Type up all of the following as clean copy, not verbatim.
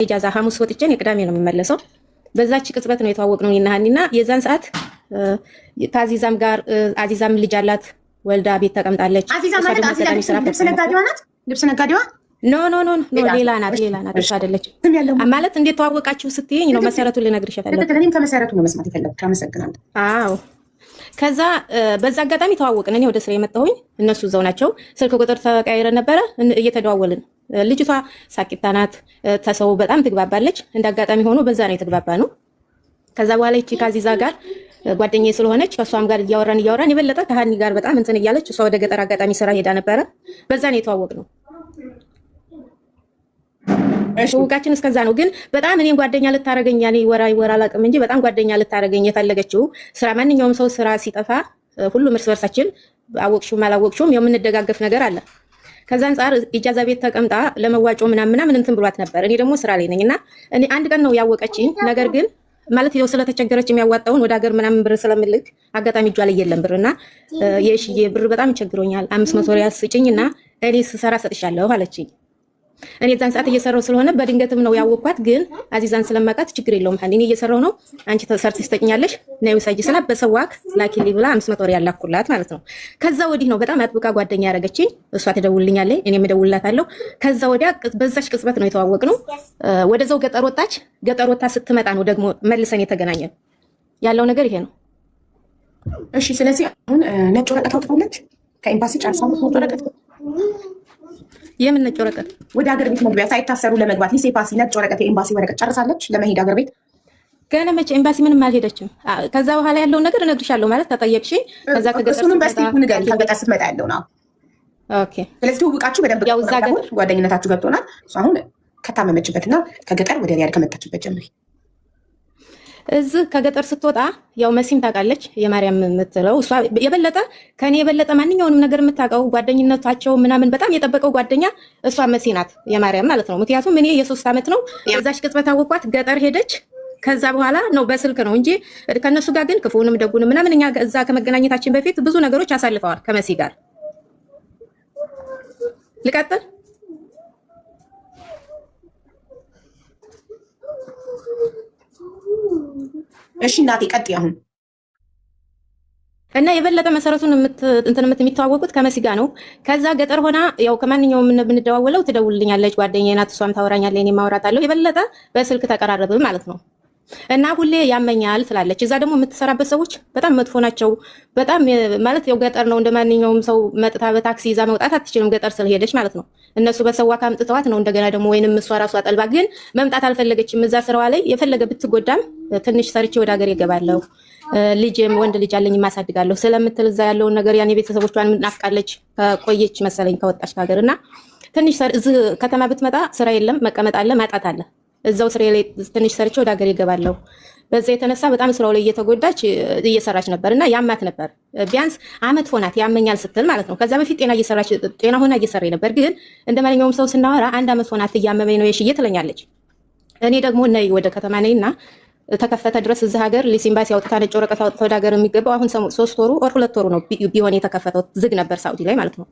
ኢጃዛ ሐሙስ ወጥቼ ቅዳሜ ነው የምመለሰው። በዛች ቅጽበት ነው የተዋወቅነው እኔና ሀኒና የዛን ሰዓት ከአዚዛም ጋር አዚዛም ልጅ አላት ወልዳ ቤት ተቀምጣለች። አዚዛ ማለት አዚዛ ልብስ ነጋዴዋ ናት። ልብስ ነጋዴዋ ኖ ሌላ ናት እሷ አይደለችም። ማለት እንዴት ተዋወቃችሁ ስትይኝ ነው መሰረቱን ልነግርሽ የፈለኩት። እኔም ከመሰረቱ ነው መስማት የፈለኩት። አመሰግናለሁ። አዎ ከዛ በዛ አጋጣሚ ተዋወቅን። እኔ ወደ ስራ የመጣሁኝ እነሱ እዛው ናቸው። ስልክ ቁጥር ተቀያይረን ነበረ እየተደዋወልን። ልጅቷ ሳቂታ ናት፣ ተሰው በጣም ትግባባለች። እንደ አጋጣሚ ሆኖ በዛ ነው የተግባባ ነው። ከዛ በኋላ ይቺ ከአዚዛ ጋር ጓደኛዬ ስለሆነች ከእሷም ጋር እያወራን የበለጠ ከሀኒ ጋር በጣም እንትን እያለች እሷ ወደ ገጠር አጋጣሚ ስራ ሄዳ ነበረ። በዛ ነው የተዋወቅነው። ውቃችን እስከዛ ነው። ግን በጣም እኔም ጓደኛ ልታረገኝ ያኔ ወራ አላውቅም እንጂ በጣም ጓደኛ ልታረገኝ የፈለገችው ስራ ማንኛውም ሰው ስራ ሲጠፋ ሁሉም እርስ በርሳችን አወቅሽውም አላወቅሽውም የምንደጋገፍ ነገር አለ። ከዛ አንፃር ኢጃዛ ቤት ተቀምጣ ለመዋጮ ምናምን እንትን ብሏት ነበር። እኔ ደግሞ ስራ ላይ ነኝና እኔ አንድ ቀን ነው ያወቀችኝ። ነገር ግን ማለት ይኸው ስለተቸገረች የሚያዋጣውን ወደ ሀገር ምናምን ብር ስለምልክ አጋጣሚ እጇ ላይ የለም ብርና የሽዬ ብር በጣም ቸግሮኛል 500 ሪያል ስጭኝና እኔ ስሰራ ሰጥሻለሁ አለችኝ። እኔ ዛን ሰዓት እየሰራው ስለሆነ በድንገትም ነው ያወቅኳት። ግን አዚዛን ስለማውቃት ችግር የለውም ሀኒ እኔ እየሰራው ነው አንቺ ሰርተሽ ትሰጭኛለሽ ነው ውሰጂ ስላት በሰዋክ ላኪልኝ ብላ 500 ሪያል ላኩላት ማለት ነው። ከዛ ወዲህ ነው በጣም አጥብቃ ጓደኛ ያደረገችኝ። እሷ ትደውልልኛለች እኔም እደውልላታለሁ። ከዛ ወዲያ በዛሽ ቅጽበት ነው የተዋወቅነው። ወደዛው ገጠር ወጣች። ገጠር ወጣ ስትመጣ ነው ደግሞ መልሰን የተገናኘን። ያለው ነገር ይሄ ነው። እሺ ስለዚህ አሁን ነጭ ወረቀት አውጥታለች ከኤምባሲ ጨርሳ ነጭ ወረቀት የምን ነጭ ወረቀት? ወደ ሀገር ቤት መግቢያ ሳይታሰሩ ለመግባት ሊሴ ፓሲ ነጭ ወረቀት የኤምባሲ ወረቀት ጨርሳለች ለመሄድ ሀገር ቤት። ገና መቼ ኤምባሲ ምንም አልሄደችም። ከዛ በኋላ ያለውን ነገር እነግርሻለሁ ማለት ተጠየቅሽ። ከዛ እሱንም በስቴት ንገሪ ከገጠር ስትመጣ ያለው ነው። ኦኬ ስለዚህ ትውውቃችሁ በደንብ ያው እዛ ገጠር ጓደኝነታችሁ ገብቶናል። አሁን ከታመመችበትና ከገጠር ወደ ሪያድ ከመጣችበት ጀምሪ። እዚህ ከገጠር ስትወጣ ያው መሲም ታውቃለች የማርያም የምትለው እሷ የበለጠ ከኔ የበለጠ ማንኛውንም ነገር የምታውቀው ጓደኝነታቸው ምናምን በጣም የጠበቀው ጓደኛ እሷ መሲ ናት የማርያም ማለት ነው። ምክንያቱም እኔ የ3 ዓመት ነው እዛሽ ቅጽበት አወቋት ገጠር ሄደች። ከዛ በኋላ ነው በስልክ ነው እንጂ ከነሱ ጋር ግን ክፉንም ደጉንም ምናምን እኛ እዛ ከመገናኘታችን በፊት ብዙ ነገሮች አሳልፈዋል ከመሲ ጋር። ልቀጥል እሺ እናቴ ቀጥይ አሁን እና የበለጠ መሰረቱን የሚተዋወቁት ከመሲ ጋር ነው። ከዛ ገጠር ሆና ያው ከማንኛውም የምንደዋወለው ትደውልልኛለች ጓደኛዬ ናት እሷም ታወራኛለች እኔም አወራታለሁ። የበለጠ በስልክ ተቀራረብን ማለት ነው። እና ሁሌ ያመኛል ትላለች። እዛ ደግሞ የምትሰራበት ሰዎች በጣም መጥፎ ናቸው። በጣም ማለት ያው ገጠር ነው እንደማንኛውም ሰው መጥታ በታክሲ ይዛ መውጣት አትችልም ገጠር ስለሄደች ማለት ነው። እነሱ በሰዋ ካምጥተዋት ነው እንደገና ደግሞ ወይንም እሷ ራሷ ጠልባ ግን መምጣት አልፈለገችም። እዛ ስራዋ ላይ የፈለገ ብትጎዳም ትንሽ ሰርቼ ወደ ሀገር ይገባለሁ ልጅም ወንድ ልጅ አለኝ ማሳድጋለሁ ስለምትል እዛ ያለውን ነገር ያኔ ቤተሰቦቿን ናፍቃለች ከቆየች መሰለኝ ከወጣች ከሀገርና ትንሽ እዚህ ከተማ ብትመጣ ስራ የለም መቀመጥ አለ ማጣት አለ። እዛው ስራ ላይ ትንሽ ሰርቼ ወደ ሀገር ይገባለሁ። በዛ የተነሳ በጣም ስራው ላይ እየተጎዳች እየሰራች ነበርና ያማት ነበር። ቢያንስ አመት ሆናት ያመኛል ስትል ማለት ነው። ከዛ በፊት ጤና ሆና እየሰራች ነበር። ግን እንደማንኛውም ሰው ስናወራ 1 አመት ሆናት እያመመኝ ነው የሽዬ ትለኛለች። እኔ ደግሞ ነይ ወደ ከተማ ነይና ተከፈተ ድረስ እዚህ ሀገር ሊስ ኤምባሲ አውጥታ ነጭ ወረቀት አውጥታ ወደ ሀገር የሚገባው አሁን 3 ወሩ ኦር 2 ወሩ ነው ቢሆን የተከፈተው ዝግ ነበር ሳውዲ ላይ ማለት ነው።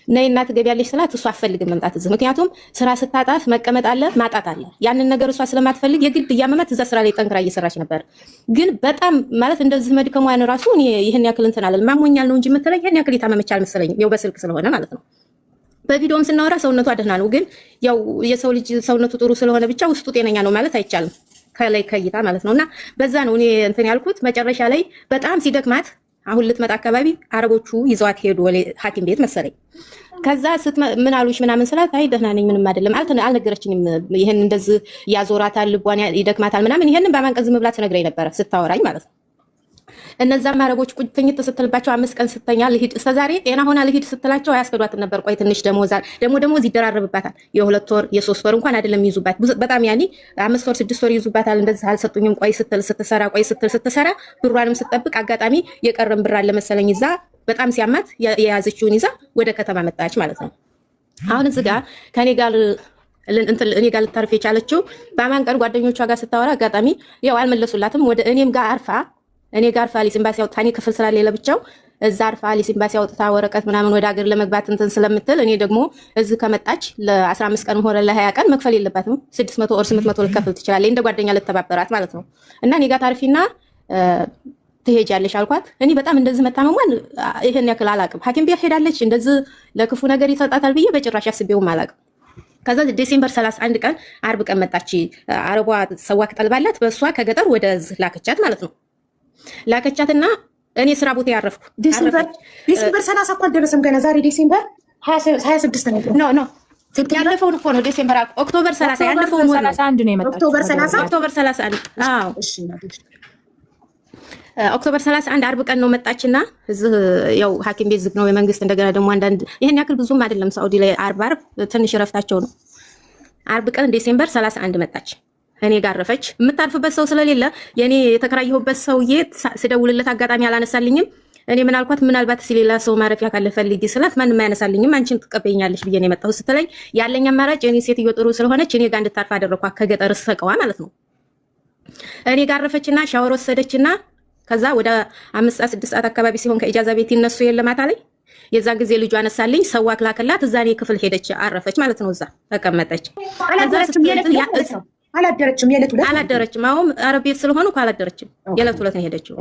ነይ እና ትገቢያለሽ ስላት እሷ አትፈልግም መምጣት እዚህ። ምክንያቱም ስራ ስታጣት መቀመጥ አለ ማጣት አለ። ያንን ነገር እሷ ስለማትፈልግ የግድ እያመማት እዛ ስራ ላይ ጠንክራ እየሰራች ነበር። ግን በጣም ማለት እንደዚህ መድከሟን ራሱ እኔ ይሄን ያክል እንትን አለ ማሞኛል ነው እንጂ የምትለኝ ይሄን ያክል የታመመች አልመሰለኝም። ያው በስልክ ስለሆነ ማለት ነው። በቪዲዮም ስናወራ ሰውነቷ ደህና ነው። ግን ያው የሰው ልጅ ሰውነቱ ጥሩ ስለሆነ ብቻ ውስጡ ጤነኛ ነው ማለት አይቻልም ከላይ ከይታ ማለት ነውና በዛ ነው እኔ እንትን ያልኩት። መጨረሻ ላይ በጣም ሲደክማት አሁን ልትመጣ አካባቢ አረቦቹ ይዘዋት ሄዱ ወለ ሐኪም ቤት መሰለኝ። ከዛ ምን አሉሽ ምናምን ስላት አይ ደህና ነኝ ምንም አይደለም አልነገረችኝም። ይሄን እንደዚህ ያዞራታል ልቧን ይደክማታል ምናምን ይሄንን በማንቀዝ መብላት ትነግረኝ ነበር ስታወራኝ ማለት ነው። እነዛም አረቦች ቁጭ ትኝት ስትልባቸው 5 ቀን ስተኛ ልሂድ እስከዛሬ ጤና ሆና ልሂድ ስትላቸው አያስከዷትም ነበር። ቆይ ትንሽ ደሞዝ ይደራረብባታል። የ2 ወር የ3 ወር እንኳን አይደለም ይዙባት በጣም ያኒ 5 ወር 6 ወር ይዙባታል። እንደዚህ አልሰጡኝም። ቆይ ስትሰራ ብሯንም ስትጠብቅ አጋጣሚ የቀረም ብር አለ መሰለኝ እዛ በጣም ሲያማት የያዘችውን ይዛ ወደ ከተማ መጣች ማለት ነው። አሁን እዚህ ጋር ከኔ ጋር እኔ ጋር ልታርፍ የቻለችው በአማን ቀን ጓደኞቿ ጋር ስታወራ አጋጣሚ ያው አልመለሱላትም። ወደ እኔም ጋር አርፋ ሊስ ኤምባሲ አውጥታኝ ክፍል ስላለ ለብቻው እዛ አርፋ ሊሲምባሲ አውጥታ ወረቀት ምናምን ወደ ሀገር ለመግባት እንትን ስለምትል እኔ ደግሞ እዚህ ከመጣች ለ15 ቀን ሆነ ለ20 ቀን መክፈል የለባትም 600 ወር 800 ልከፍል ትችላለች። እንደ ጓደኛ ልተባበራት ማለት ነው። እና እኔ ጋር ታርፊና ትሄጃለሽ አልኳት። እኔ በጣም እንደዚህ መታመሟን ይሄን ያክል አላቅም። ሐኪም ቤት ሄዳለች እንደዚህ ለክፉ ነገር ይሰጣታል ብዬ በጭራሽ አስቤውም አላቅም። ከዛ ዲሴምበር 31 ቀን አርብ ቀን መጣች። አረቧ ሰዋክ ጠልባላት በእሷ ከገጠር ወደዚህ ላከቻት ማለት ነው። ላከቻትና እኔ ስራ ቦታ ያረፍኩ ዲሴምበር 30 እኮ አልደረሰም ገና። ዛሬ ዲሴምበር 26 ነው። ኖ ያለፈውን እኮ ነው ዲሴምበር። ኦክቶበር 30 ያለፈውን 31 ነው የመጣው። ኦክቶበር 30 ኦክቶበር 31 አዎ እሺ ኦክቶበር 31 አርብ ቀን ነው መጣችና እዚህ ያው ሐኪም ቤት ዝግ ነው የመንግስት። እንደገና ደግሞ አንዳንድ ይሄን ያክል ብዙም አይደለም ሳውዲ ላይ አርብ ትንሽ ረፍታቸው ነው። አርብ ቀን ዲሴምበር 31 መጣች። እኔ ጋር አረፈች። የምታርፍበት ሰው ስለሌለ የኔ የተከራየሁበት ሰውዬ ስደውልለት አጋጣሚ አላነሳልኝም። እኔ ምን አልኳት፣ ምናልባት ሲሌላ ሰው ማረፊያ ካለ ፈልጊ ስላት ማንም አያነሳልኝም፣ አንቺን ትቀበይኛለሽ ብዬ ነው የመጣሁት ስትለኝ ያለኝ አማራጭ እኔ ሴትዮ ጥሩ ስለሆነች እኔ ጋር እንድታርፍ አደረኳት። ከገጠር ሰቀዋ ማለት ነው። እኔ ጋር አረፈችና ሻወር ወሰደችና ከዛ ወደ 5-6 ሰዓት አካባቢ ሲሆን ከኢጃዛ ቤት ይነሱ የለ ማታ ላይ የዛን ጊዜ ልጇ አነሳልኝ። ሰዋክ ላከላት። እዛ እኔ ክፍል ሄደች አረፈች ማለት ነው። እዛ ተቀመጠች። አላደረችም። አሁን አረብ ቤት ስለሆኑ አላደረችም። የዕለት ሁለት ነው ሄደችው።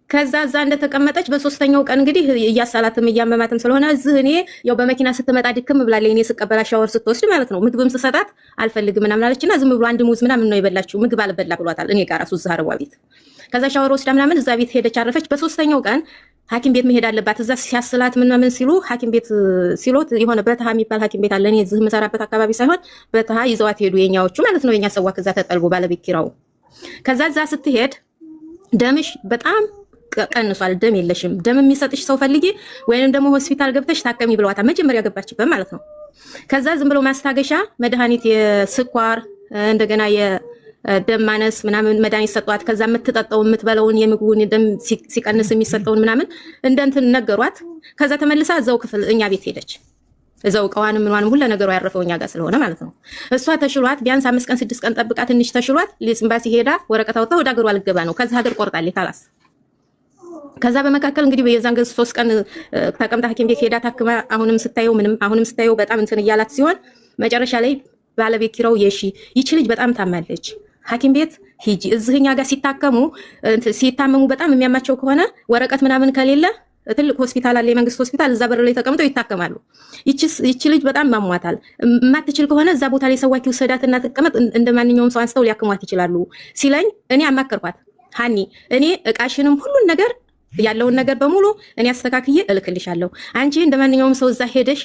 ከዛ እዛ እንደተቀመጠች በሶስተኛው ቀን እንግዲህ እያሳላትም እያመማትም ስለሆነ እዚህ እኔ ያው በመኪና ስትመጣ ድክም ብላለች። እኔ ስቀበላ ሻወር ስትወስድ ማለት ነው። ምግብም ስሰጣት አልፈልግም ምናምን አለችና ዝም ብሎ አንድ ሙዝ ምናምን ነው የበላችው። ምግብ አልበላ ብሏታል። እኔ ጋር እሱ እዛ አረቧ ቤት ከዛ ሻወር ወስዳ ምናምን እዛ ቤት ሄደች አረፈች። በሶስተኛው ቀን ሐኪም ቤት መሄድ አለባት። እዛ ሲያስላት ምናምን ሲሉ ሐኪም ቤት ሲሎት የሆነ በተሃ የሚባል ሐኪም ቤት አለ። እኔ እዚህ የምሰራበት አካባቢ ሳይሆን በተሃ ይዘዋት ሄዱ የኛዎቹ ማለት ነው። የኛ ሰዋክ እዛ ተጠልቦ ባለቤት ኪራው። ከዛ እዛ ስትሄድ ደምሽ በጣም ቀንሷል፣ ደም የለሽም፣ ደም የሚሰጥሽ ሰው ፈልጊ ወይንም ደግሞ ሆስፒታል ገብተሽ ታከሚ ብለዋታል። መጀመሪያ ገባችበት ማለት ነው። ከዛ ዝም ብሎ ማስታገሻ መድኃኒት የስኳር እንደገና የደም ማነስ ምናምን መድኃኒት ሰጧት። ከዛ የምትጠጣው የምትበላውን የምግቡን ደም ሲቀንስ የሚሰጠውን ምናምን እንደንትን ነገሯት። ከዛ ተመልሳ እዛው ክፍል እኛ ቤት ሄደች። እዛው ቀዋንም ምንዋንም ሁሉ ነገሩ ያረፈው እኛ ጋር ስለሆነ ማለት ነው። እሷ ተሽሏት ቢያንስ 5 ቀን 6 ቀን ጠብቃ ትንሽ ተሽሏት ሊስምባሲ ሄዳ ወረቀት አውጥታ ወደ ሀገሯ ልገባ ነው። ከዛ ሀገር ቆርጣለች ታላስ። ከዛ በመካከል እንግዲህ በየዛን ገዝ 3 ቀን ተቀምጣ ሐኪም ቤት ሄዳ ታክማ አሁንም ስታየው በጣም እንትን እያላት ሲሆን መጨረሻ ላይ ባለቤት ኪራው ይቺ ልጅ በጣም ታማለች፣ ሐኪም ቤት ሂጂ። እዚህኛ ጋር ሲታመሙ በጣም የሚያማቸው ከሆነ ወረቀት ምናምን ከሌለ ትልቅ ሆስፒታል አለ፣ የመንግስት ሆስፒታል፣ እዛ በር ላይ ተቀምጠው ይታከማሉ። ይቺ ልጅ በጣም ማሟታል። የማትችል ከሆነ እዛ ቦታ ላይ ሰዋኪ ወሰዳትና ተቀመጥ፣ እንደማንኛውም ሰው አንስተው ሊያክሟት ይችላሉ ሲለኝ እኔ አማከርኳት። ሀኒ እኔ እቃሽንም ሁሉን ነገር ያለውን ነገር በሙሉ እኔ አስተካክዬ እልክልሻለሁ። አንቺ እንደማንኛውም ሰው እዛ ሄደሽ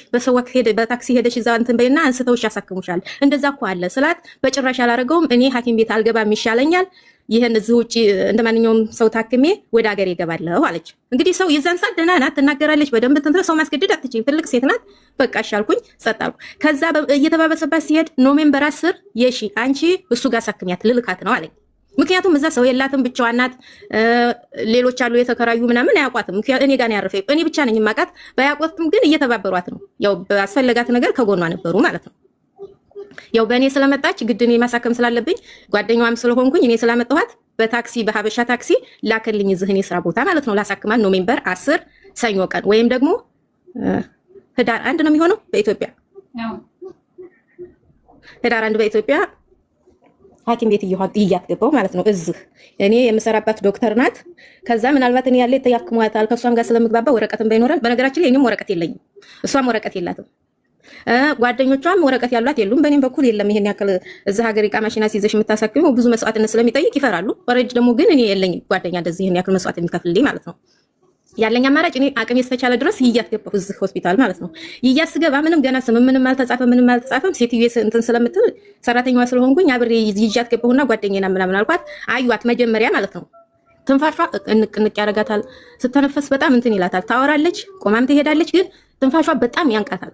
በታክሲ ሄደሽ እዛ እንትን በይና አንስተውሽ ያሳክሙሻል። እንደዛ እኮ አለ ስላት በጭራሽ አላረገውም፣ እኔ ሐኪም ቤት አልገባም ይሻለኛል፣ ይሄን እዚህ ውጪ እንደማንኛውም ሰው ታክሜ ወደ ሀገር ይገባለሁ አለች። እንግዲህ ሰው የዛን ሰዓት ደህና ናት፣ ትናገራለች በደንብ እንትን ሰው ማስገደድ አትችይም፣ ትልቅ ሴት ናት። በቃ ሻልኩኝ ጸጥ አልኩ። ከዛ እየተባበሰባት ሲሄድ ኖቬምበር 10 አንቺ እሱ ጋር ሳክሚያት ልልካት ነው አለኝ። ምክንያቱም እዛ ሰው የላትም፣ ብቻዋን ናት። ሌሎች አሉ የተከራዩ ምናምን አያውቋትም። እኔ ጋር ነው ያረፈው፣ እኔ ብቻ ነኝ የማውቃት። ባያውቋትም ግን እየተባበሯት ነው። ያው በአስፈለጋት ነገር ከጎኗ ነበሩ ማለት ነው። ያው በእኔ ስለመጣች ግድ እኔ ማሳከም ስላለብኝ ጓደኛዋም ስለሆንኩኝ እኔ ስላመጣኋት በታክሲ በሀበሻ ታክሲ ላከልኝ እዚህ እኔ ስራ ቦታ ማለት ነው። ላሳክማት ኖቬምበር 10 ሰኞ ቀን ወይም ደግሞ ህዳር 1 ነው የሚሆነው በኢትዮጵያ ህዳር 1 በኢትዮጵያ ሐኪም ቤት እያትገባው ማለት ነው። እዚህ እኔ የምሰራባት ዶክተር ናት። ከዛ ምናልባት እኔ ያለ ያክሟታል ከሷም ጋር ስለምግባባ ወረቀትም ባይኖረን፣ በነገራችን ላይ እኔም ወረቀት የለኝም፣ እሷም ወረቀት የላትም። ጓደኞቿም ወረቀት ያሏት የሉም። በእኔም በኩል የለም። ይሄን ያክል እዚህ ሀገር ዕቃ ማሽና ሲይዘሽ የምታሳክሚው ብዙ መስዋዕትነት ስለሚጠይቅ ይፈራሉ። ወረድ ደግሞ ግን እኔ የለኝም ጓደኛ እንደዚህ ይሄን ያክል መስዋዕት የሚከፍልልኝ ማለት ነው። ያለኝ አማራጭ እኔ አቅም የተቻለ ድረስ ይያት ገባሁ እዚህ ሆስፒታል ማለት ነው። ይያት ስገባ ምንም ገና ስም ምንም አልተጻፈም። ሴትዮ እንትን ስለምትል ሰራተኛዋ ስለሆንኩኝ አብሬ ይያት ገባሁና ጓደኛዬና ምናምን አልኳት። አዩዋት መጀመሪያ ማለት ነው። ትንፋሿ እንቅ ያረጋታል። ስተነፈስ በጣም እንትን ይላታል። ታወራለች፣ ቆማም ትሄዳለች፣ ግን ትንፋሿ በጣም ያንቃታል።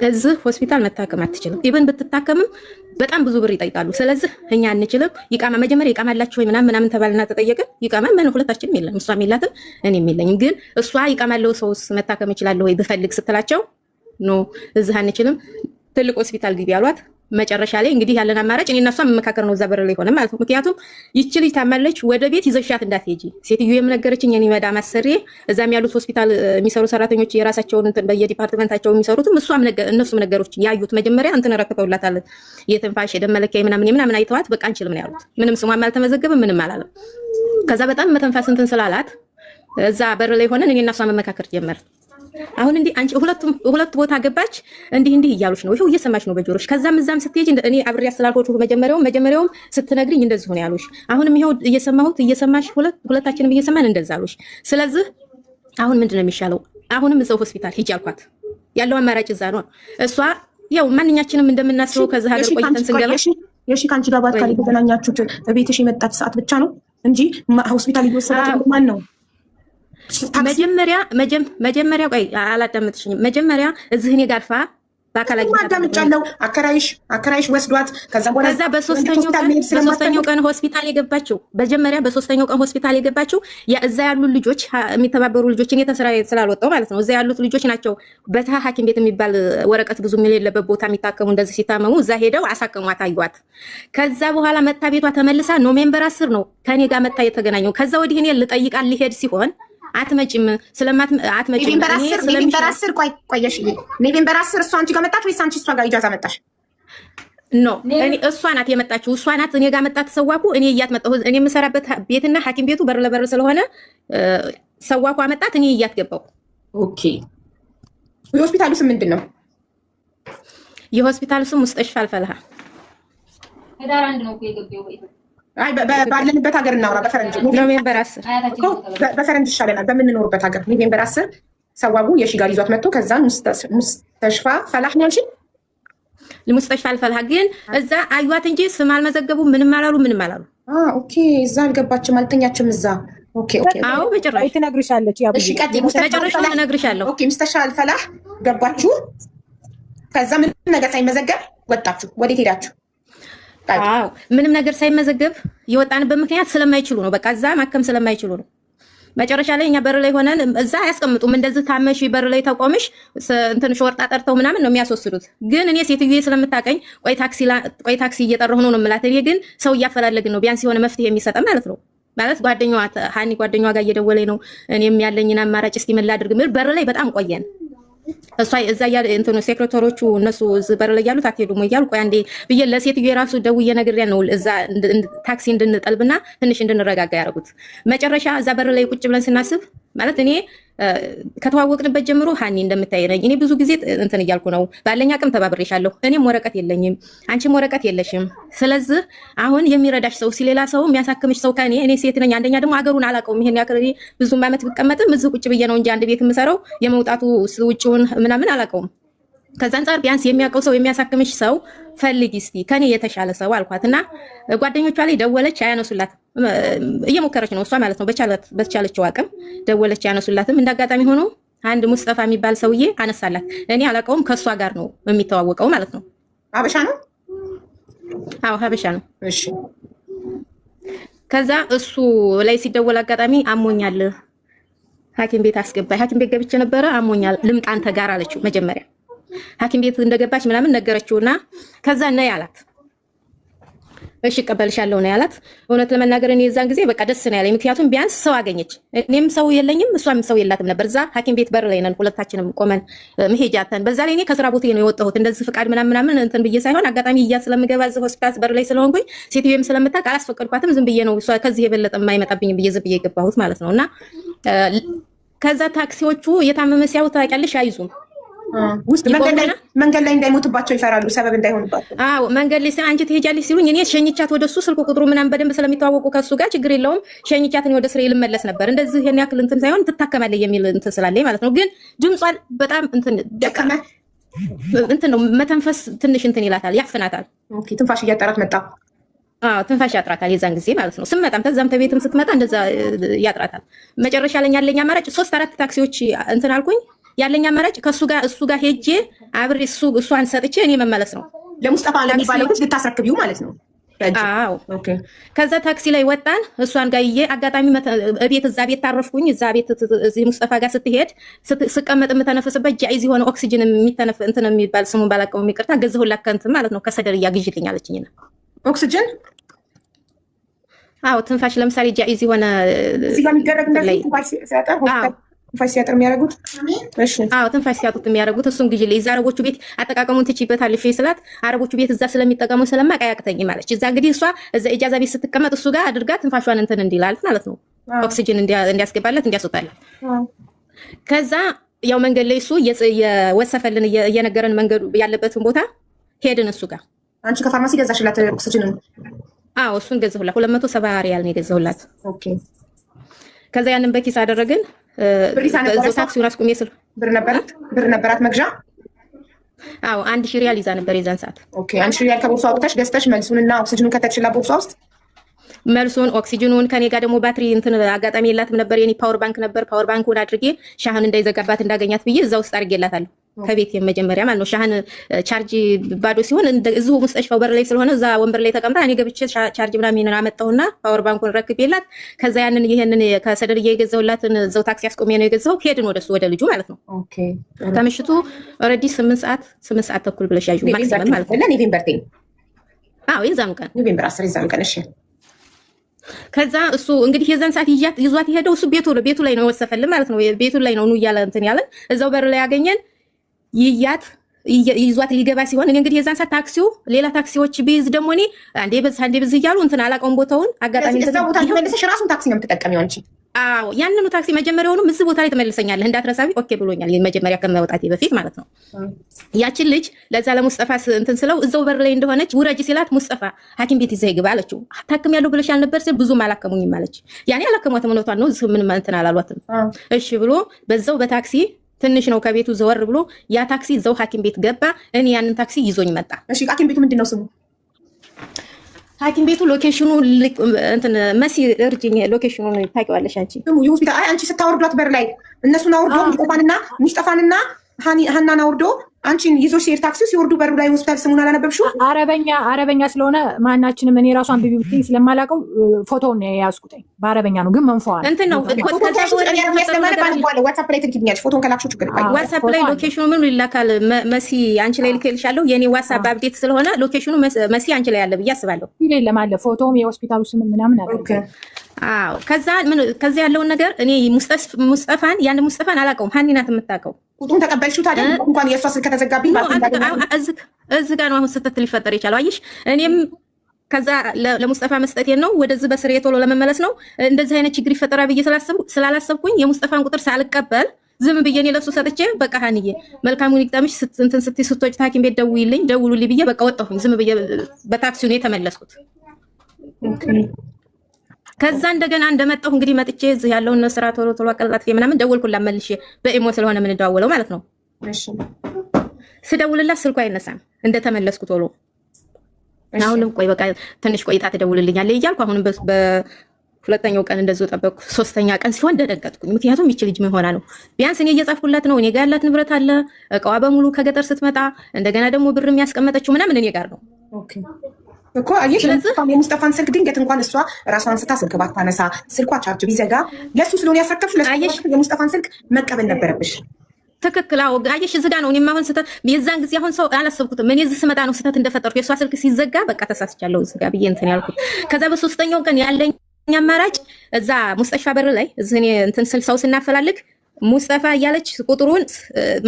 እዚህ ሆስፒታል መታከም አትችልም። ኢቭን ብትታከምም በጣም ብዙ ብር ይጠይቃሉ። ስለዚህ እኛ አንችልም። ይቃማ መጀመሪያ ይቃማ አላችሁ ወይ ምናምን ተባልና ተጠየቅን። ይቃማ ምን ሁለታችንም የለም፣ እሷም የላትም እኔም የለኝም። ግን እሷ ይቃማ ያለው ሰውስ መታከም ይችላል ወይ ብፈልግ ስትላቸው ኖ እዚህ አንችልም፣ ትልቅ ሆስፒታል ግቢ አሏት። መጨረሻ ላይ እንግዲህ ያለን አማራጭ እኔ እና እሷ መመካከር ነው፣ እዛ በር ላይ ሆነ ማለት ነው። ምክንያቱም ይቺ ልጅ ታማለች፣ ወደ ቤት ይዘሻት እንዳትሄጂ ሴትዮ የምነገረችኝ እኔ መዳም አሰሪ እዛም ያሉት ሆስፒታል የሚሰሩ ሰራተኞች የራሳቸውን እንትን በየዲፓርትመንታቸው የሚሰሩትም እነሱም ነገሮች ያዩት መጀመሪያ እንትን ረክተውላታል። የትንፋሽ የደም መለኪያ ምናምን አይተዋት በቃ አንችልም ነው ያሉት። ምንም ስሟም አልተመዘገበም ምንም አላለም። ከዛ በጣም መተንፋስ እንትን ስላላት እዛ በር ላይ ሆነን እኔ እና እሷ መመካከር ጀመር። አሁን እንዲህ አንቺ ሁለት ቦታ ገባች እንዲህ እያሉሽ ነው፣ ይሄው እየሰማሽ ነው በጆሮሽ። ከዛም እዛም ስትሄጂ እኔ አብሬ ያስተላልኮቹ መጀመሪያውም ስትነግሪኝ እንደዚህ ሆነ ያሉሽ። አሁንም ይሄው እየሰማሽ ሁለታችንም እየሰማን እንደዛ አሉሽ። ስለዚህ አሁን ምንድነው የሚሻለው? አሁንም እዛው ሆስፒታል ሂጂ አልኳት። ያለው አማራጭ እዛ ነው። እሷ ያው ማንኛችንም እንደምናስበው ከዛ ሀገር ቆይተን ስንገባ የሺ ካንቺ ጋር ባትካል የተገናኛችሁት በቤትሽ የመጣች ሰዓት ብቻ ነው እንጂ ሆስፒታል ይወሰዳል ማን ነው? መጀመሪያ ቆይ አላዳመጥሽኝም። መጀመሪያ እዚህ እኔ ጋርፋ በአካል አዳምጫለሁ። አከራይሽ ወስዷት ከዛ በሶስተኛው ቀን ሆስፒታል የገባችው በሶስተኛው ቀን ሆስፒታል የገባችው እዛ ያሉ ልጆች የሚተባበሩ ልጆች እኔ ተስራ ስላልወጣው ማለት ነው። እዛ ያሉት ልጆች ናቸው። በታ ሐኪም ቤት የሚባል ወረቀት ብዙ የሌለበት ቦታ የሚታከሙ እንደዚህ ሲታመሙ እዛ ሄደው አሳከሟት፣ አዩዋት። ከዛ በኋላ መታ ቤቷ ተመልሳ ኖቬምበር 10 ነው ከኔ ጋር መታ የተገናኘው። ከዛ ወዲህ እኔ ልጠይቃት ሊሄድ ሲሆን አትመጭም አትመጭም። ኖቬምበር 10 ቆየሽ። ኖቬምበር 10 እሷ አንቺ ጋር መጣች ወይስ አንቺ እሷ ጋር ኢጃዛ መጣሽ? ኖ እሷ ናት የመጣችው። እሷ ናት እኔ ጋር መጣ ተሰዋኩ። እኔ እያት መጣሁ። እኔ የምሰራበት ቤትና ሐኪም ቤቱ በር ለበር ስለሆነ ሰዋኩ አመጣት፣ እኔ እያት ገባሁ። ኦኬ። የሆስፒታሉ ስም ምንድን ነው? የሆስፒታሉ ስም ሙስጠሽፋ አልፈላሃ። ህዳር 1 ነው የገባው። አይ ባለንበት ሀገር እናውራ። በፈረንጅ ኖቬምበር 10 በፈረንጅ ይሻለናል። በምንኖርበት ሀገር ኖቬምበር 10 ሰዋቡ የሺ ጋር ይዟት መጥቶ ከዛ ሙስተሽፋ ፈላህ ነው ያልሽኝ? ሙስተሽፋ አልፈላህ ግን እዛ አዩዋት እንጂ ስም አልመዘገቡ ምንም አላሉ። ኦኬ። እዛ አልገባችም አልተኛችም እዛ። ኦኬ። አዎ በጭራሽ ትነግርሻለች። ያው እሺ ቀጥይ። በመጨረሻ እነግርሻለሁ። ኦኬ። ሙስተሽፋ አልፈላህ ገባችሁ። ከዛ ምንም ነገር ሳይመዘገብ ወጣችሁ። ወዴት ሄዳችሁ? አዎ ምንም ነገር ሳይመዘገብ የወጣንበት ምክንያት ስለማይችሉ ነው። በቃ እዛ ማከም ስለማይችሉ ነው። መጨረሻ ላይ እኛ በር ላይ ሆነን እዛ አያስቀምጡም። እንደዚህ ታመሽ በር ላይ ተቆምሽ እንትን ሾርጣ ጠርተው ምናምን ነው የሚያስወስዱት። ግን እኔ ሴትዮዬ ስለምታቀኝ ቆይ ታክሲ እየጠራሁ ነው የምላት። እኔ ግን ሰው እያፈላለግን ነው ቢያንስ የሆነ መፍትሄ የሚሰጠን ማለት ነው። ማለት ጓደኛዋ ሀኒ ጓደኛዋ ጋር እየደወለኝ ነው። እኔም ያለኝን አማራጭ እስቲ ምን ላድርግ ምን በር ላይ በጣም ቆየን። እሷ እዛ እንትኑ ሴክሬታሪዎቹ እነሱ በር ላይ ያሉት አትሄዱም እያሉ ቆይ አንዴ ብዬ ለሴትዮ የራሱ ደውዬ ነግሬያት ነው እዛ ታክሲ እንድንጠልብና ትንሽ እንድንረጋጋ ያደረጉት። መጨረሻ እዛ በር ላይ ቁጭ ብለን ስናስብ ማለት እኔ ከተዋወቅንበት ጀምሮ ሀኒ እንደምታየኝ እኔ ብዙ ጊዜ እንትን እያልኩ ነው። ባለኝ አቅም ተባብሬሻለሁ። እኔም ወረቀት የለኝም፣ አንቺም ወረቀት የለሽም። ስለዚህ አሁን የሚረዳሽ ሰው ሲሌላ ሰው የሚያሳክምሽ ሰው ከኔ እኔ ሴት ነኝ። አንደኛ ደግሞ አገሩን አላውቀውም። ይሄን ያክል ብዙ ዓመት ብቀመጥም እዚህ ቁጭ ብዬ ነው እንጂ አንድ ቤት የምሰራው የመውጣቱ ውጭውን ምናምን አላውቀውም። ከዛ አንፃር ቢያንስ የሚያውቀው ሰው የሚያሳክምሽ ሰው ፈልጊ እስቲ ከኔ የተሻለ ሰው አልኳትና ጓደኞቿ ላይ ደወለች፣ አያነሱላት። እየሞከረች ነው እሷ ማለት ነው በተቻለችው አቅም ደወለች፣ አያነሱላትም። እንዳጋጣሚ ሆኖ አንድ ሙስጠፋ የሚባል ሰውዬ አነሳላት። እኔ አላውቀውም፣ ከሷ ጋር ነው የሚተዋወቀው ማለት ነው። ሀበሻ ነው? አዎ ሀበሻ ነው። እሺ። ከዛ እሱ ላይ ሲደወል አጋጣሚ አሞኛል፣ ሐኪም ቤት አስገባኝ። ሐኪም ቤት ገብቼ ነበረ፣ አሞኛል፣ ልምጣ አንተ ጋር አለችው መጀመሪያ ሐኪም ቤት እንደገባች ምናምን ነገረችውና ከዛ ነይ አላት። እሺ እቀበልሻለሁ ነው ያላት። እውነት ለመናገር እኔ የዛን ጊዜ በቃ ደስ ነው ያለኝ። ምክንያቱም ቢያንስ ሰው አገኘች። እኔም ሰው የለኝም እሷም ሰው የላትም ነበር። እዛ ሐኪም ቤት በር ላይ ነን ሁለታችንም ቆመን መሄጃተን። በዛ ላይ እኔ ከስራ ቦታዬ ነው የወጣሁት። እንደዚህ ፍቃድ ምናምን እንትን ብዬ ሳይሆን አጋጣሚ እያ ስለምገባ እዚህ ሆስፒታል በር ላይ ስለሆንኩኝ ሴትዮዋም ስለምታውቅ አላስፈቀድኳትም። ዝም ብዬ ነው እሷ ከዚህ የበለጠ የማይመጣብኝ ብዬ ዝም ብዬ የገባሁት ማለት ነውና ከዛ ታክሲዎቹ የታመመ ሲያዩ ታውቂያለሽ አይዙም ውስጥ መንገድ ላይ እንዳይሞትባቸው ይፈራሉ፣ ሰበብ እንዳይሆንባቸው። አዎ መንገድ ላይ አንቺ ትሄጃለሽ ሲሉኝ እኔ ሸኝቻት ወደሱ ስልክ ቁጥሩ ምናምን በደንብ ስለሚተዋወቁ ከሱ ጋር ችግር የለውም ሸኝቻት እኔ ወደ ስሬ ልመለስ ነበር። እንደዚህ የኔ ያክል እንትን ሳይሆን ትታከማለች የሚል እንትን ስላለኝ ማለት ነው። ግን ድምጿን በጣም እንትን ነው መተንፈስ ትንሽ እንትን ይላታል፣ ያፍናታል። ኦኬ። ትንፋሽ እያጠራት መጣ። አዎ ትንፋሽ ያጥራታል የዛን ጊዜ ማለት ነው። ስመጣም ተዛም ተቤትም ስትመጣ እንደዛ ያጥራታል። መጨረሻ ላይ ያለኝ አማራጭ 3-4 ታክሲዎች እንትን አልኩኝ። ያለኝ አማራጭ እሱ ጋር ሄጄ አብሬ እሷን ሰጥቼ እኔ መመለስ ነው። ለሙስጠፋ ለሚባለው ልጅ ልታስረክቢው ማለት ነው። አዎ ከዛ ታክሲ ላይ ወጣን። እሷን ጋር አጋጣሚ እዛ ቤት ታረፍኩኝ። እዛ ቤት እዚህ ሙስጠፋ ጋር ስትሄድ ስቀመጥ የምተነፍስበት ጃይዝ የሆነ ኦክሲጅን የሚተነፍ እንትን የሚባል ስሙን ባላውቀው የሚቀርታ ገዝሁላት ከእንትን ማለት ነው ከሰደርያ ግዢልኝ አለችኝ። ኦክሲጅን አዎ ትንፋሽ ለምሳሌ ጃይዝ የሆነ እዚህ ጋር የሚደረግ እንደዚህ ትንፋሽ ሲያጥር የሚያደርጉት አዎ ትንፋሽ ሲያጡት የሚያደርጉት እሱን ግዢልኝ። እዛ አረቦቹ ቤት አጠቃቀሙን ትችይበታለሽ ስላት አረቦቹ ቤት እዛ ስለሚጠቀሙ ስለማቅ አያቅተኝም አለች። እዛ እንግዲህ እሷ እዛ ኢጃዛ ቤት ስትቀመጥ እሱ ጋር አድርጋ ትንፋሿን እንትን እንዲላልፍ ማለት ነው ኦክሲጅን እንዲያስገባለት እንዲያስወጣለት። ከዛ ያው መንገድ ላይ እሱ የወሰፈልን እየነገረን መንገዱ ያለበትን ቦታ ሄድን እሱ ጋር። አንቺ ከፋርማሲ ገዛሽላት ኦክሲጅን? አዎ እሱን ገዛሁላት። 270 ሪያል ነው የገዛሁላት። ኦኬ ከዛ ያንን በኪስ አደረግን። በዛው ታክሲውን አስቆሜ ስል ብር ነበራት መግዣ? አዎ 1000 ሪያል ይዛ ነበር የዛን ሰዓት። ኦኬ 1000 ሪያል ከቦርሷ አውጥተሽ ገዝተሽ መልሱንና ኦክሲጅኑን ከተችላ ቦርሷ ውስጥ መልሱን ኦክሲጅኑን ከኔ ጋር ደግሞ ባትሪ እንትን አጋጣሚ የላትም ነበር። የኔ ፓወር ባንክ ነበር። ፓወር ባንኩን አድርጌ ሻህን እንዳይዘጋባት እንዳገኛት ብዬ እዛ ውስጥ አድርጌላታለሁ። ከቤት መጀመሪያ ማለት ነው። ሻህን ቻርጅ ባዶ ሲሆን እዚሁ ሙስጠሽፋው በር ላይ ስለሆነ እዛ ወንበር ላይ ተቀምጣ እኔ ገብቼ ቻርጅ ምናምን አመጣሁና ፓወር ባንኩን ረክቤላት ከዛ ያንን ይሄንን ከሰደር የገዛውላትን እዛው ታክሲ አስቆሜ ነው የገዛው። ሄድን ወደሱ ወደ ልጁ ማለት ነው። ኦኬ ከምሽቱ ኦልሬዲ 8 ሰዓት ተኩል ብለሽ ያዡ ማክሲመም ማለት ነው። ኖቬምበር 10 አዎ የዛኑ ቀን ኖቬምበር 10 የዛኑ ቀን። እሺ ከዛ እሱ እንግዲህ የዛን ሰዓት ይዟት የሄደው እሱ ቤቱ ላይ ነው የወሰፈልን ማለት ነው። ቤቱ ላይ ነው እያለ እንትን ያለን እዛው በር ላይ ያገኘን ይዟት ሊገባ ሲሆን እኔ እንግዲህ የዛን ሰዓት ታክሲው ሌላ ታክሲዎች ቢይዝ ደግሞ እኔ አንዴ በዝ እያሉ እንትን አላውቀውም ቦታውን። አጋጣሚ እዛ ቦታ ተመልሰሽ ራሱን ታክሲ ነው የምትጠቀሚው አንቺ? አዎ ያንኑ ታክሲ መጀመሪያውንም እዚህ ቦታ ላይ ትመልሰኛለህ እንዳትረሳቢ ኦኬ ብሎኛል። መጀመሪያ ከመውጣቴ በፊት ማለት ነው። ያችን ልጅ ለዛ ለሙስጠፋ እንትን ስለው እዛው በር ላይ እንደሆነች ውረጅ ሲላት ሙስጠፋ ሐኪም ቤት ይዘህ ግባ አለችው። ታክም ያለው ብለሽ አልነበር ሲል ብዙም አላከሙኝም አለች። ያኔ አላከሟትም እውነቷን ነው። ምንም እንትን አላሏትም። እሺ ብሎ በዛው በታክሲ ትንሽ ነው ከቤቱ ዘወር ብሎ ያ ታክሲ እዛው ሐኪም ቤት ገባ። እኔ ያንን ታክሲ ይዞኝ መጣ። እሺ ሐኪም ቤቱ ምንድነው ስሙ? ሐኪም ቤቱ ሎኬሽኑ እንትን መሲ እርጅኝ ሎኬሽኑ ነው ታውቂዋለሽ አንቺ? ስሙ የሆስፒታል አንቺ ስታወርዷት በር ላይ እነሱን አውርዶ ሙስጠፋንና ሀናን አውርዶ አንቺን ይዞሽ ሲሄድ ታክሲ ሲወርዱ በሩ ላይ ሆስፒታል ስሙን አላነበብሽው? አረበኛ ስለሆነ ማናችንም እኔ ራሱ አንብቢ ብትይ ስለማላውቀው ፎቶውን ያዝኩትኝ በአረበኛ ነው ግን መንፈዋል እንትን ነው ዋትሳፕ ላይ ትልኪኛለሽ ፎቶን ከላክሽው ችግር ዋትሳፕ ላይ ሎኬሽኑ ምን ይላካል መሲ አንቺ ላይ ልኬልሻለሁ። የኔ ዋትሳፕ አፕዴት ስለሆነ ሎኬሽኑ መሲ አንቺ ላይ ያለ ብዬ አስባለሁ። ይሄለም አለ ፎቶም የሆስፒታሉ ስም ምናምን አለ። አዎ ከዛ ያለውን ነገር እኔ ሙስጠፋን አላውቀውም። ሀኒ ናት የምታውቀው። ቁጥሩን ተቀበልሽው ታዲያ? እንኳን የእሷ ስልክ ከተዘጋብኝ እዚህ ጋር ነው አሁን ስህተት ሊፈጠር የቻለው። አየሽ እኔም ከዛ ለሙስጠፋ መስጠቴን ነው ወደዚህ በስሬ ቶሎ ለመመለስ ነው። እንደዚህ አይነት ችግር ይፈጠራል ብዬ ስላላሰብኩኝ የሙስጠፋን ቁጥር ሳልቀበል ዝም ብዬ እኔ ለሱ ሰጥቼ በቃ ሀኒዬ መልካሙን ይግጠምሽ እንትን ስትይ ስትወጪ ሐኪም ቤት ደውሉልኝ ብዬ በቃ ወጣሁኝ። ዝም ብዬ በታክሲው ነው የተመለስኩት። ከዛ እንደገና እንደመጣሁ እንግዲህ መጥቼ እዚህ ያለውን ስራ ቶሎ አቀላጥፌ ምናምን ደወልኩላት መልሼ በኢሞ ስለሆነ የምንደዋወለው ማለት ነው። እሺ ስደውልላት ስልኩ አይነሳም እንደተመለስኩ ቶሎ። አሁንም ቆይ በቃ ትንሽ ቆይታ ትደውልልኛለች እያልኩ አሁንም በሁለተኛው ቀን እንደዚሁ ጠበቅኩ። ሶስተኛ ቀን ሲሆን ደነገጥኩኝ። ምክንያቱም ይቺ ልጅ ምን ሆና ነው? ቢያንስ እኔ እየጻፍኩላት ነው። እኔ ጋር ያላት ንብረት አለ፣ እቃዋ በሙሉ ከገጠር ስትመጣ እንደገና ደግሞ ብር የሚያስቀመጠችው ምናምን እኔ ጋር ነው እኮ አየሽ። የሙስጠፋን ስልክ ድንገት እንኳን እሷ ራሷን አንስታ ስልክ ባታነሳ ስልኳ ቻርጅ ቢዘጋ ለሱ ስለሆነ ያስረከብሽ የሙስጠፋን ስልክ መቀበል ነበረብሽ። ትክክል። አዎ አየሽ እዚህ ጋር ነው እኔም አሁን ስህተት የዛን ጊዜ አሁን ሰው አላሰብኩትም። እኔ እዚህ ስመጣ ነው ስህተት እንደፈጠርኩ የእሷ ስልክ ሲዘጋ በቃ ተሳስቻለሁ እዚህ ጋር ብዬ እንትን ያልኩት። ከዛ በሶስተኛው ቀን ያለኝ አማራጭ እዛ ሙስጠሽፋ በር ላይ እዚህ እኔ እንትን ስል ሰው ስናፈላልግ ሙስጠፋ እያለች ቁጥሩን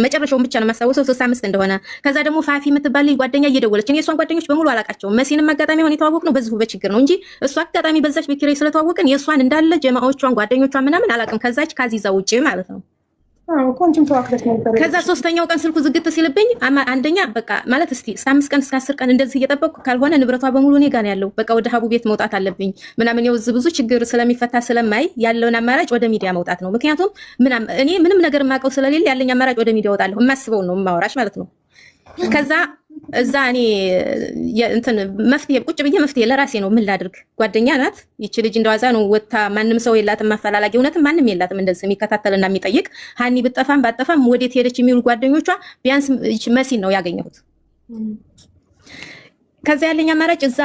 መጨረሻውን ብቻ ነው የማስታውሰው 65 እንደሆነ። ከዛ ደግሞ ፋፊ የምትባል ጓደኛ እየደወለች እኔ እሷን ጓደኞች በሙሉ አላውቃቸውም። መሲንም አጋጣሚ ሆነ የተዋወቅነው በዚሁ በችግር ነው እንጂ እሷ አጋጣሚ በዛች በኪራይ ስለተዋወቅን የእሷን እንዳለ ጀማዎቿን ጓደኞቿን ምናምን አላውቅም። ከዛች ካዚዛ ውጪ ማለት ነው። ከዛ ሶስተኛው ቀን ስልኩ ዝግት ሲልብኝ አንደኛ በቃ ማለት እስቲ 5 ቀን እስከ 10 ቀን እንደዚህ እየጠበቅኩ ካልሆነ ንብረቷ በሙሉ እኔ ጋር ነው ያለው። በቃ ወደ ሀቡ ቤት መውጣት አለብኝ ምናምን የውዝ ብዙ ችግር ስለሚፈታ ስለማይ ያለውን አማራጭ ወደ ሚዲያ መውጣት ነው። ምክንያቱም እኔ ምንም ነገር የማውቀው ስለሌለ ያለኝ አማራጭ ወደ ሚዲያ ወጣለሁ። የማስበው ነው የማወራሽ ማለት ነው። ከዛ እዛ እኔ እንትን መፍትሄ ቁጭ ብዬ መፍትሄ ለራሴ ነው ምን ላድርግ። ጓደኛ ናት ይቺ ልጅ እንደዋዛ ነው ወታ ማንም ሰው የላትም ማፈላላጊ እውነትም ማንም የላትም እንደዚህ የሚከታተልና የሚጠይቅ ሀኒ ብጠፋም ባጠፋም ወዴት ሄደች የሚሉ ጓደኞቿ ቢያንስ መሲን ነው ያገኘሁት። ከዛ ያለኝ አማራጭ እዛ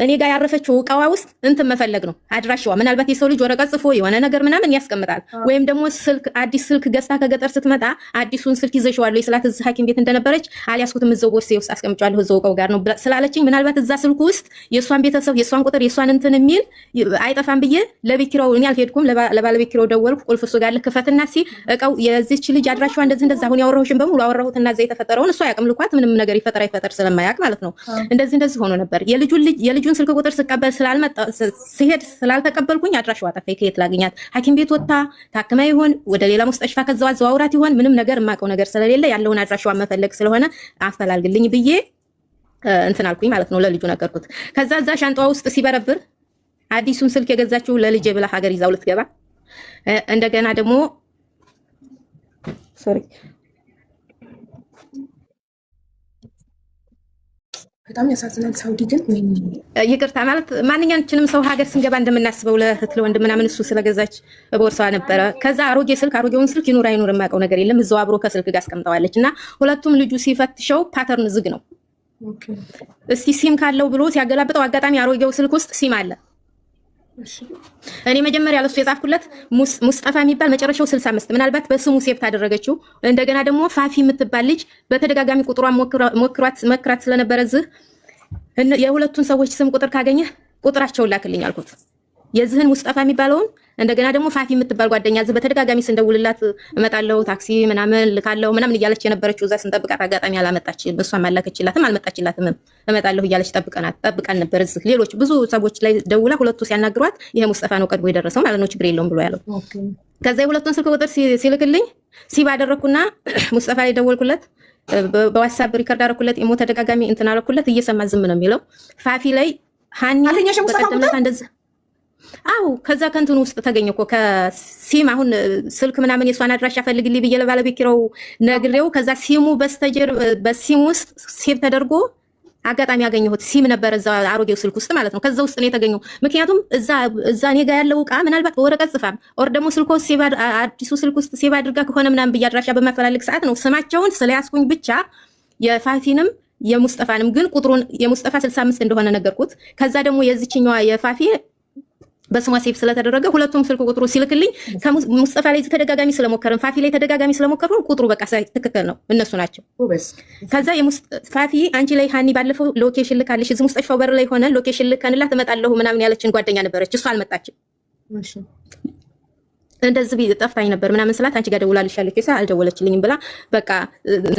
እኔ ጋር ያረፈችው እቃዋ ውስጥ እንትን መፈለግ ነው አድራሻዋ። ምናልባት የሰው ልጅ ወረቀት ጽፎ የሆነ ነገር ምናምን ያስቀምጣል። ወይም ደግሞ ስልክ አዲስ ስልክ ገዝታ ከገጠር ስትመጣ አዲሱን ስልክ ይዘሽዋለሁ ስላት እዚህ ሐኪም ቤት እንደነበረች አልያዝኩትም እዛው ቦርሳዬ ውስጥ አስቀምጫለሁ እዛው እቃው ጋር ነው ስላለችኝ ምናልባት እዛ ስልኩ ውስጥ የሷን ቤተሰብ የሷን ቁጥር የሷን እንትን የሚል አይጠፋም ብዬ ለቤት ኪራዩ እኔ አልሄድኩም። ለባለቤት ኪራዩ ደወልኩ። ቁልፍ እሱ ጋር ልክፈትና እቃው የዚች ልጅ አድራሻዋ እንደዚህ አሁን ያወራሁሽን በሙሉ አወራሁትና እዛ የተፈጠረውን እሷ ያቅም ልኳት ምንም ነገር ይፈጠር ስለማያውቅ ማለት ነው። እንደዚህ ሆኖ ነበር። የልጁን ስልክ ቁጥር ስቀበል ሲሄድ ስላልተቀበልኩኝ አድራሻዋ ጠፋኝ። ከየት ላገኛት? ሐኪም ቤት ወጣ ታክማ ይሆን ወደ ሌላ ሙስጠሽፋ ከዛው አዘዋውራት ይሆን? ምንም ነገር የማውቀው ነገር ስለሌለ ያለውን አድራሻዋ መፈለግ ስለሆነ አፈላልግልኝ ብዬ እንትን አልኩኝ ማለት ነው። ለልጁ ነገርኩት። ከዛ እዛ ሻንጣዋ ውስጥ ሲበረብር አዲሱን ስልክ የገዛችው ለልጄ ብላ ሀገር ይዛው ልትገባ እንደገና ደግሞ ሶሪ በጣም ያሳዝናል። ሳውዲ ግን ይቅርታ ማለት ማንኛችንም ሰው ሀገር ስንገባ እንደምናስበው ለእህት ለወንድ ምናምን እሱ ስለገዛች ቦርሳዋ ነበረ። ከዛ አሮጌውን ስልክ ይኑር አይኑር የማውቀው ነገር የለም እዛው አብሮ ከስልክ ጋር አስቀምጠዋለች። እና ሁለቱም ልጁ ሲፈትሸው ፓተርን ዝግ ነው። እስቲ ሲም ካለው ብሎ ሲያገላብጠው አጋጣሚ አሮጌው ስልክ ውስጥ ሲም አለ። እኔ መጀመሪያ ለሱ የጻፍኩለት ሙስጠፋ የሚባል መጨረሻው 65 ምናልባት በስሙ ሴፍ ታደረገችው። እንደገና ደግሞ ፋፊ የምትባል ልጅ በተደጋጋሚ ቁጥሯን መክራት ስለነበረ የሁለቱን ሰዎች ስም ቁጥር ካገኘ ቁጥራቸውን ላክልኝ አልኩት። የዚህን ሙስጠፋ የሚባለውን እንደገና ደግሞ ፋፊ የምትባል ጓደኛ በተደጋጋሚ ስንደውልላት እመጣለሁ ታክሲ ምናምን ልካለሁ ምናምን እያለች የነበረችው እዛ ስንጠብቃት አጋጣሚ አላመጣችም። እሷም አላከችላትም አልመጣችላትም። እመጣለሁ እያለች ጠብቃን ነበር። ሌሎች ብዙ ሰዎች ላይ ደውላ ሁለቱ ሲያናግሯት ይሄ ሙስጠፋ ነው ቀድሞ የደረሰው ማለት ነው ችግር የለውም ብሎ ያለው። ከዛ የሁለቱን ስልክ ቁጥር ሲልክልኝ ሲባ አደረኩና ሙስጠፋ ላይ ደወልኩለት። በዋትስአፕ ሪከርድ አደረኩለት። ኢሞ ተደጋጋሚ እንትን አደረኩለት። እየሰማ ዝም ነው የሚለው። ፋፊ ላይ ሃኒ በቀደምታ እንደዚህ አው ከዛ ከንቱን ውስጥ ተገኘ እኮ ከሲም አሁን ስልክ ምናምን የሷን አድራሻ ፈልግልኝ ብዬ ለባለቤት ኪራው ነግሬው ከዛ ሲሙ በሲም ውስጥ ሴቭ ተደርጎ አጋጣሚ ያገኘሁት ሲም ነበር እዛ አሮጌው ስልክ ውስጥ ማለት ነው። ከዛ ውስጥ ነው የተገኘው። ምክንያቱም እዛ እኔ ጋር ያለው ዕቃ ምናልባት በወረቀት ጽፋም ኦር ደግሞ ስልኮ አዲሱ ስልክ ውስጥ ሴቭ አድርጋ ከሆነ ምናምን ብዬ አድራሻ በማፈላለግ ሰዓት ነው ስማቸውን ስለያዝኩኝ ብቻ የፋፊንም የሙስጠፋንም ግን ቁጥሩን የሙስጠፋ 65 እንደሆነ ነገርኩት። ከዛ ደግሞ የዚችኛዋ የፋፊ በስሟ ሴፍ ስለተደረገ ሁለቱም ስልክ ቁጥሩ ሲልክልኝ ከሙስጠፋ ላይ ተደጋጋሚ ስለሞከረን ፋፊ ላይ ተደጋጋሚ ስለሞከረን ቁጥሩ በቃ ትክክል ነው እነሱ ናቸው። ከዛ ፋፊ አንቺ ላይ ሃኒ ባለፈው ሎኬሽን ልካለሽ እዚህ ሙስጠፋው በር ላይ ሆነ ሎኬሽን ልከንላት እመጣለሁ ምናምን ያለችን ጓደኛ ነበረች። እሷ አልመጣችም። እንደዚህ ጠፍታኝ ነበር ምናምን ስላት አንቺ ጋር ደውላልሽ ያለች አልደወለችልኝም ብላ በቃ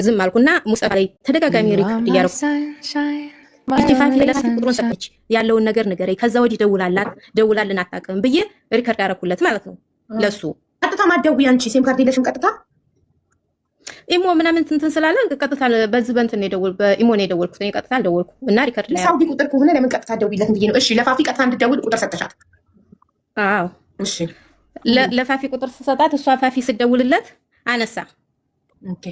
ዝም አልኩና ሙስጠፋ ላይ ተደጋጋሚ ሪከርድ እያደረኩ ፋፊ ለራሱ ቁጥሩን ሰጠች። ያለውን ነገር ንገረኝ ከዛ ወዲህ ደውላልን አታውቅም ብዬ ሪከርድ አደረኩለት ማለት ነው። ለሱ ቀጥታ ማደውይ አንቺ ሲም ካርድ የለሽም? ቀጥታ ኢሞ ምናምን እንትን ስላለ ቀጥታ በዚህ በእንትን ነው በኢሞ ነው የደወልኩት። እኔ ቀጥታ አልደወልኩ እና ሪከርድ ላይ ሳውዲ ቁጥር ከሆነ ለምን ቀጥታ ደውይለት ብዬ ነው። እሺ ለፋፊ ቀጥታ እንድትደውል ቁጥር ሰጠሻት? አዎ እሺ ለፋፊ ቁጥር ስሰጣት እሷ ፋፊ ስደውልለት አነሳ። ኦኬ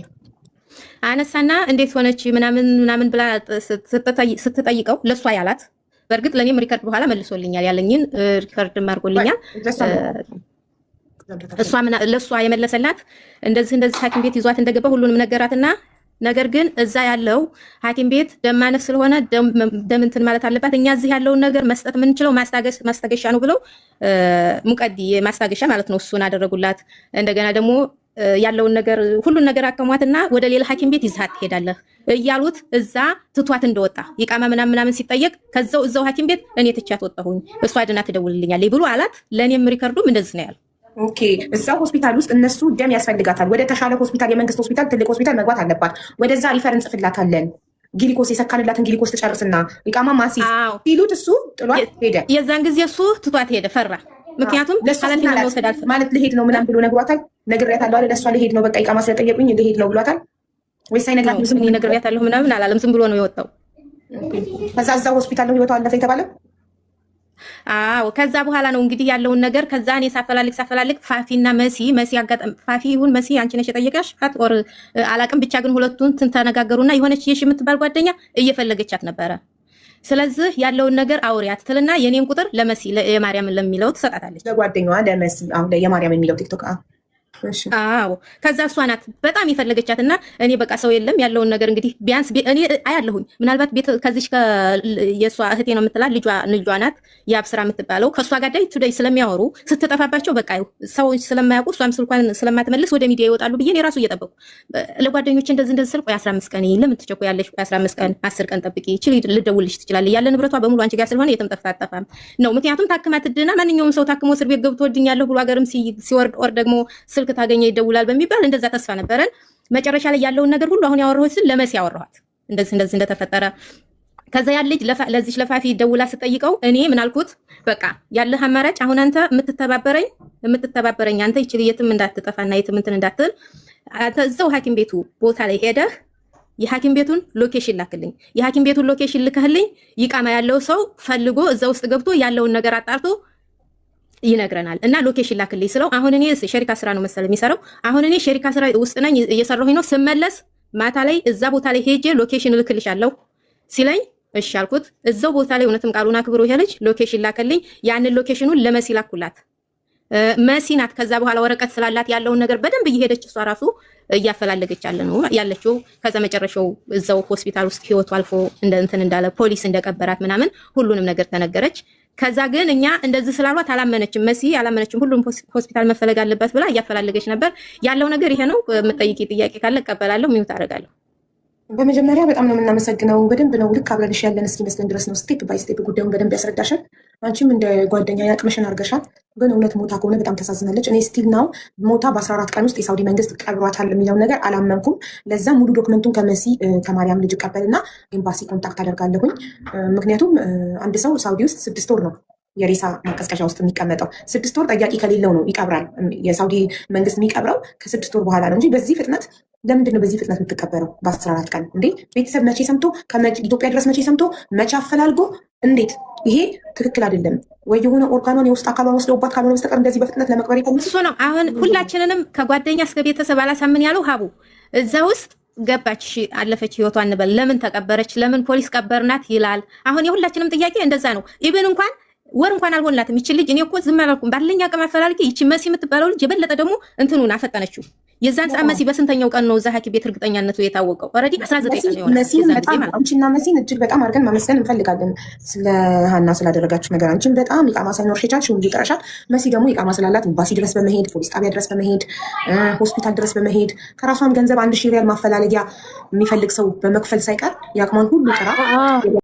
አነሳና እንዴት ሆነች ምናምን ብላ ስትጠይቀው ለሷ ያላት በእርግጥ ለኔም ሪከርድ በኋላ መልሶልኛል። ያለኝን ሪከርድ ማርጎልኛል። እሷ ለሷ የመለሰላት እንደዚህ ሐኪም ቤት ይዟት እንደገባ ሁሉንም ነገራትና ነገር ግን እዛ ያለው ሐኪም ቤት ደም ማነስ ስለሆነ ደም እንትን ማለት አለባት። እኛ እዚህ ያለውን ነገር መስጠት የምንችለው ማስታገሻ ነው ብለው ሙቀዲ ማስታገሻ ማለት ነው እሱን አደረጉላት። እንደገና ደግሞ ያለውን ነገር ሁሉን ነገር አከሟትና ወደ ሌላ ሐኪም ቤት ይዛት ትሄዳለህ እያሉት እዛ ትቷት እንደወጣ ይቃማ ምናምን ሲጠየቅ እዛው ሐኪም ቤት እኔ ትቻት ወጣሁኝ እሷ ድና ትደውልልኛለች ብሎ አላት። ለኔም ሪከርዱም እንደዚህ ነው ያለው። ኦኬ እዛው ሆስፒታል ውስጥ እነሱ ደም ያስፈልጋታል። ወደ ተሻለ ሆስፒታል የመንግስት ሆስፒታል ትልቅ ሆስፒታል መግባት አለባት። ወደዛ ሪፈረንስ ጽፍላታለን። ግሊኮስ የሰካንላትን ግሊኮስ ትጨርስና ይቃማ ማሲስ ሲሉት እሱ ጥሏት ሄደ። የዛን ጊዜ እሱ ትቷት ሄደ ፈራ። ምክንያቱም ኃላፊነት መውሰድ አልፈለገም ማለት ልሄድ ነው ምናምን ብሎ ነግሯታል። ነግሬያታለሁ አይደል? ለእሷ ልሄድ ነው በቃ ይቃማ ስለጠየቁኝ ልሄድ ነው ብሏታል ወይስ አይነግራትም? ዝም ነግሬያታለሁ ምናምን አላለም። ዝም ብሎ ነው የወጣው። ከዛ እዛው ሆስፒታል ነው ህይወቷ አለፈ የተባለው። አዎ ከዛ በኋላ ነው እንግዲህ ያለውን ነገር ከዛ እኔ ሳፈላልግ ፋፊና መሲ አጋጣሚ ፋፊ ይሁን መሲ አንቺ ነሽ የጠየቀሽ ኦር አላቅም ብቻ ግን ሁለቱን ተነጋገሩና የሆነች የሽ የምትባል ጓደኛ እየፈለገቻት ነበረ። ስለዚህ ያለውን ነገር አውሪያት ትልና የኔን ቁጥር ለመሲ የማርያም ለሚለው ትሰጣታለች። ለጓደኛዋ ለመሲ አሁን የማርያም የሚለው ቲክቶክ አዎ ከዛ እሷ ናት በጣም የፈለገቻት እና እኔ በቃ ሰው የለም ያለውን ነገር እንግዲህ ቢያንስ እኔ አያለሁኝ ምናልባት ቤት ከዚህ የእሷ እህቴ ነው የምትላት ልጇ ናት የአብስራ የምትባለው ከእሷ ጋር ዳይ ቱዳይ ስለሚያወሩ ስትጠፋባቸው በቃ ሰዎች ስለማያውቁ እሷም ስልኳን ስለማትመልስ ወደ ሚዲያ ይወጣሉ ብዬ እኔ ራሱ እየጠበቁ ለጓደኞች እንደዚህ ስል ቆይ 15 ቀን ለምን ትቸኩያለሽ? ቆይ 15 ቀን 10 ቀን ጠብቂ ይችል ልደውልሽ ትችላለች ያለ ንብረቷ በሙሉ አንቺ ጋር ስለሆነ የትም ጠፍታ አትጠፋም ነው። ምክንያቱም ታክማ ትድና ማንኛውም ሰው ታክሞ እስር ቤት ገብቶ ወድኛለሁ ብሎ ሀገርም ሲወርድ ኦር ደግሞ ስልክ ታገኘ ይደውላል በሚባል እንደዛ ተስፋ ነበረን። መጨረሻ ላይ ያለውን ነገር ሁሉ አሁን ያወራሁት ለመሲ ያወራኋት እንደዚህ እንደተፈጠረ ከዛ ያ ልጅ ለዚህ ለፋፊ ደውላ ስጠይቀው እኔ ምን አልኩት በቃ ያለህ አማራጭ አሁን አንተ የምትተባበረኝ አንተ ይችል የትም እንዳትጠፋና የትም እንትን እንዳትል አንተ እዛው ሐኪም ቤቱ ቦታ ላይ ሄደህ የሐኪም ቤቱን ሎኬሽን ላክልኝ የሐኪም ቤቱን ሎኬሽን ልከህልኝ ይቃማ ያለው ሰው ፈልጎ እዛ ውስጥ ገብቶ ያለውን ነገር አጣርቶ ይነግረናል እና ሎኬሽን ላክልኝ ስለው አሁን እኔ ሸሪካ ስራ ነው መሰለ የሚሰራው አሁን እኔ ሸሪካ ስራ ውስጥ ነኝ እየሰራሁኝ ነው ስመለስ ማታ ላይ እዛ ቦታ ላይ ሄጄ ሎኬሽን ልክልሻለሁ ሲለኝ እሺ አልኩት። እዛው ቦታ ላይ እውነትም ቃሉን አክብሮ ይሄልጅ ሎኬሽን ላከልኝ ያንን ሎኬሽኑን ለመሲ ላኩላት መሲ ናት ከዛ በኋላ ወረቀት ስላላት ያለውን ነገር በደንብ እየሄደች እሷ ራሱ እያፈላለገች ያለችው ከዛ መጨረሻው እዛው ሆስፒታል ውስጥ ህይወቱ አልፎ እንትን እንዳለ ፖሊስ እንደቀበራት ምናምን ሁሉንም ነገር ተነገረች። ከዛ ግን እኛ እንደዚህ ስላሏት አላመነችም መሲ አላመነችም ሁሉም ሆስፒታል መፈለግ አለበት ብላ እያፈላለገች ነበር ያለው ነገር ይሄ ነው። የምጠይቂ ጥያቄ ካለ እቀበላለሁ ሚውት አደርጋለሁ። በመጀመሪያ በጣም ነው የምናመሰግነው። በደንብ ነው ልክ አብረንሽ ያለን እስኪመስለን ድረስ ነው ስቴፕ ባይ ስቴፕ ጉዳዩን በደንብ ያስረዳሻል። አንቺም እንደ ጓደኛ ያቅምሽን አድርገሻል። ግን እውነት ሞታ ከሆነ በጣም ተሳዝናለች። እኔ ስቲል ናው ሞታ በ14 ቀን ውስጥ የሳውዲ መንግስት ቀብሯታል የሚለውን ነገር አላመንኩም። ለዛ ሙሉ ዶክመንቱን ከመሲ ከማርያም ልጅ ቀበልና ኤምባሲ ኮንታክት አደርጋለሁኝ። ምክንያቱም አንድ ሰው ሳውዲ ውስጥ 6 ወር ነው የሬሳ ማቀዝቀዣ ውስጥ የሚቀመጠው 6 ወር ጠያቂ ከሌለው ነው ይቀብራል። የሳውዲ መንግስት የሚቀብረው ከ6 ወር በኋላ ነው እንጂ በዚህ ፍጥነት ለምንድን ነው በዚህ ፍጥነት የምትቀበረው? በ14 ቀን እንዴ ቤተሰብ መቼ ሰምቶ ኢትዮጵያ ድረስ መቼ ሰምቶ መቼ አፈላልጎ እንዴት? ይሄ ትክክል አይደለም። ወይ የሆነ ኦርጋኗን የውስጥ አካሏን ወስደውባት ካልሆነ በስተቀር እንደዚህ በፍጥነት ለመቅበር እሱ ነው። አሁን ሁላችንንም ከጓደኛ እስከ ቤተሰብ አላሳምን ያለው ሀቡ እዛ ውስጥ ገባች አለፈች ህይወቷ እንበል። ለምን ተቀበረች? ለምን ፖሊስ ቀበርናት ይላል። አሁን የሁላችንም ጥያቄ እንደዛ ነው። ኢቭን እንኳን ወር እንኳን አልሆንላትም ይቺ ልጅ እኔ እኮ ዝም አላልኩም ባለኛ አቅም አፈላልጌ ይቺ መሲ የምትባለው ልጅ የበለጠ ደግሞ እንትኑን አፈጠነችው። የዛን ሰዓት መሲ በስንተኛው ቀን ነው እዛ ሐኪም ቤት እርግጠኛነቱ የታወቀው? ኦልሬዲ 19 ቀን ይሆናል። አንቺና መሲን እጅግ በጣም አድርገን ማመስገን እንፈልጋለን ስለ ሀና ስላደረጋችሁ ነገር። አንቺን በጣም ኢቃማ ሳይኖርሽ የቻልሽ ሁሉ ይቀርሻል። መሲ ደግሞ ኢቃማ ስላላት ኤምባሲ ድረስ በመሄድ ፖሊስ ጣቢያ ድረስ በመሄድ ሆስፒታል ድረስ በመሄድ ከራሷም ገንዘብ 1000 ሪያል ማፈላለጊያ የሚፈልግ ሰው በመክፈል ሳይቀር የአቅሟን ሁሉ ጥራ